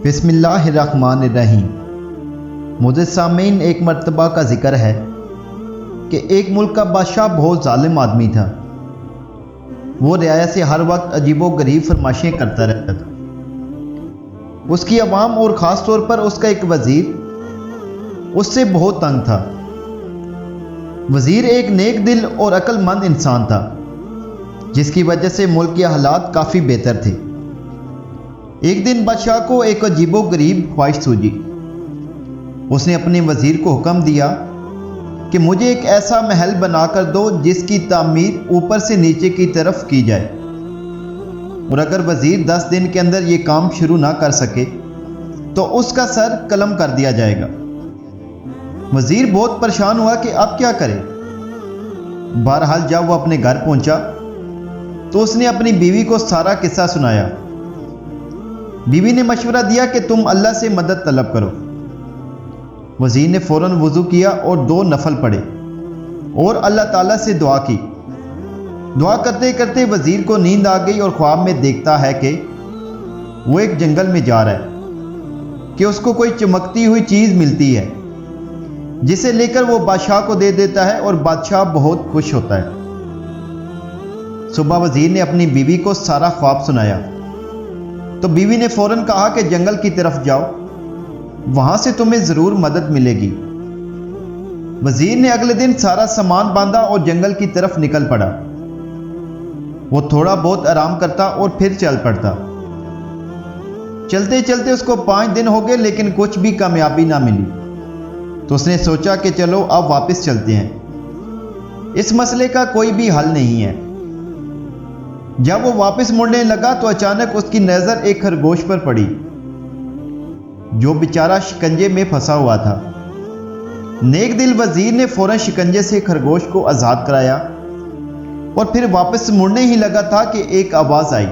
بسم اللہ الرحمن الرحیم۔ معزز سامعین، ایک مرتبہ کا ذکر ہے کہ ایک ملک کا بادشاہ بہت ظالم آدمی تھا۔ وہ رعایا سے ہر وقت عجیب و غریب فرمائشیں کرتا رہتا تھا۔ اس کی عوام اور خاص طور پر اس کا ایک وزیر اس سے بہت تنگ تھا۔ وزیر ایک نیک دل اور عقل مند انسان تھا، جس کی وجہ سے ملک کے حالات کافی بہتر تھے۔ ایک دن بادشاہ کو ایک عجیب و غریب خواہش سوجی۔ اس نے اپنے وزیر کو حکم دیا کہ مجھے ایک ایسا محل بنا کر دو جس کی تعمیر اوپر سے نیچے کی طرف کی جائے، اور اگر وزیر 10 دن کے اندر یہ کام شروع نہ کر سکے تو اس کا سر قلم کر دیا جائے گا۔ وزیر بہت پریشان ہوا کہ اب کیا کرے۔ بہرحال جب وہ اپنے گھر پہنچا تو اس نے اپنی بیوی کو سارا قصہ سنایا۔ بیوی نے مشورہ دیا کہ تم اللہ سے مدد طلب کرو۔ وزیر نے فوراً وضو کیا اور 2 نفل پڑھے اور اللہ تعالیٰ سے دعا کی۔ دعا کرتے کرتے وزیر کو نیند آ گئی اور خواب میں دیکھتا ہے کہ وہ ایک جنگل میں جا رہا ہے کہ اس کو کوئی چمکتی ہوئی چیز ملتی ہے، جسے لے کر وہ بادشاہ کو دے دیتا ہے اور بادشاہ بہت خوش ہوتا ہے۔ صبح وزیر نے اپنی بیوی کو سارا خواب سنایا تو بیوی نے فوراً کہا کہ جنگل کی طرف جاؤ، وہاں سے تمہیں ضرور مدد ملے گی۔ وزیر نے اگلے دن سارا سامان باندھا اور جنگل کی طرف نکل پڑا۔ وہ تھوڑا بہت آرام کرتا اور پھر چل پڑتا۔ چلتے چلتے اس کو 5 دن ہو گئے لیکن کچھ بھی کامیابی نہ ملی، تو اس نے سوچا کہ چلو اب واپس چلتے ہیں، اس مسئلے کا کوئی بھی حل نہیں ہے۔ جب وہ واپس مڑنے لگا تو اچانک اس کی نظر ایک خرگوش پر پڑی، جو بیچارہ شکنجے میں پھنسا ہوا تھا۔ نیک دل وزیر نے فوراً شکنجے سے خرگوش کو آزاد کرایا اور پھر واپس مڑنے ہی لگا تھا کہ ایک آواز آئی،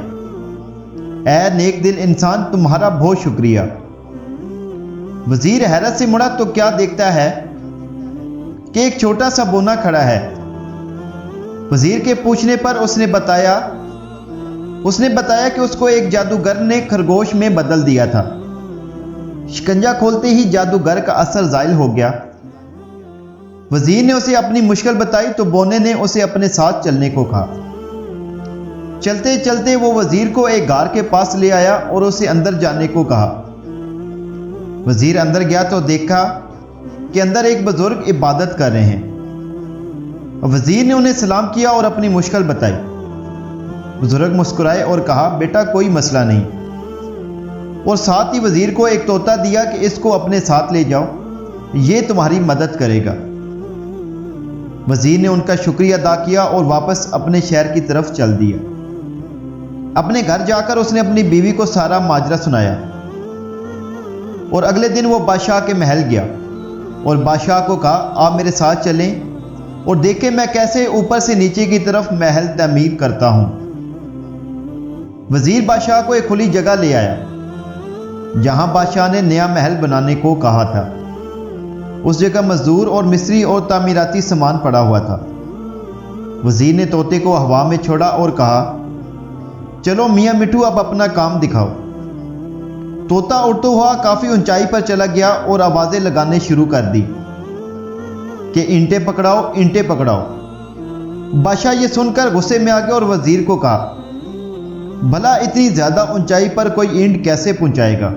اے نیک دل انسان، تمہارا بہت شکریہ۔ وزیر حیرت سے مڑا تو کیا دیکھتا ہے کہ ایک چھوٹا سا بونا کھڑا ہے۔ وزیر کے پوچھنے پر اس نے بتایا کہ اس کو ایک جادوگر نے خرگوش میں بدل دیا تھا۔ شکنجہ کھولتے ہی جادوگر کا اثر زائل ہو گیا۔ وزیر نے اسے اپنی مشکل بتائی تو بونے نے اسے اپنے ساتھ چلنے کو کہا۔ چلتے چلتے وہ وزیر کو ایک غار کے پاس لے آیا اور اسے اندر جانے کو کہا۔ وزیر اندر گیا تو دیکھا کہ اندر ایک بزرگ عبادت کر رہے ہیں۔ وزیر نے انہیں سلام کیا اور اپنی مشکل بتائی۔ بزرگ مسکرائے اور کہا، بیٹا کوئی مسئلہ نہیں، اور ساتھ ہی وزیر کو ایک طوطا دیا کہ اس کو اپنے ساتھ لے جاؤ، یہ تمہاری مدد کرے گا۔ وزیر نے ان کا شکریہ ادا کیا اور واپس اپنے شہر کی طرف چل دیا۔ اپنے گھر جا کر اس نے اپنی بیوی کو سارا ماجرا سنایا، اور اگلے دن وہ بادشاہ کے محل گیا اور بادشاہ کو کہا، آپ میرے ساتھ چلیں اور دیکھیں میں کیسے اوپر سے نیچے کی طرف محل تعمیر کرتا ہوں۔ وزیر بادشاہ کو ایک کھلی جگہ لے آیا جہاں بادشاہ نے نیا محل بنانے کو کہا تھا۔ اس جگہ مزدور اور مستری اور تعمیراتی سامان پڑا ہوا تھا۔ وزیر نے طوطے کو ہوا میں چھوڑا اور کہا، چلو میاں مٹھو اب اپنا کام دکھاؤ۔ طوطا اڑتا ہوا کافی اونچائی پر چلا گیا اور آوازیں لگانے شروع کر دی کہ اینٹیں پکڑاؤ، اینٹیں پکڑاؤ۔ بادشاہ یہ سن کر غصے میں آ گیا اور وزیر کو کہا، بھلا اتنی زیادہ اونچائی پر کوئی اینٹ کیسے پہنچائے گا؟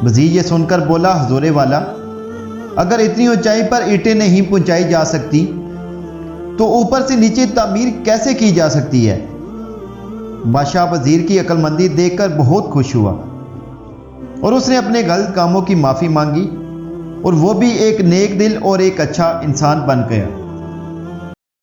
وزیر یہ سن کر بولا، حضور والا، اگر اتنی اونچائی پر اینٹیں نہیں پہنچائی جا سکتی تو اوپر سے نیچے تعمیر کیسے کی جا سکتی ہے؟ بادشاہ وزیر کی عقل مندی دیکھ کر بہت خوش ہوا اور اس نے اپنے غلط کاموں کی معافی مانگی، اور وہ بھی ایک نیک دل اور ایک اچھا انسان بن گیا۔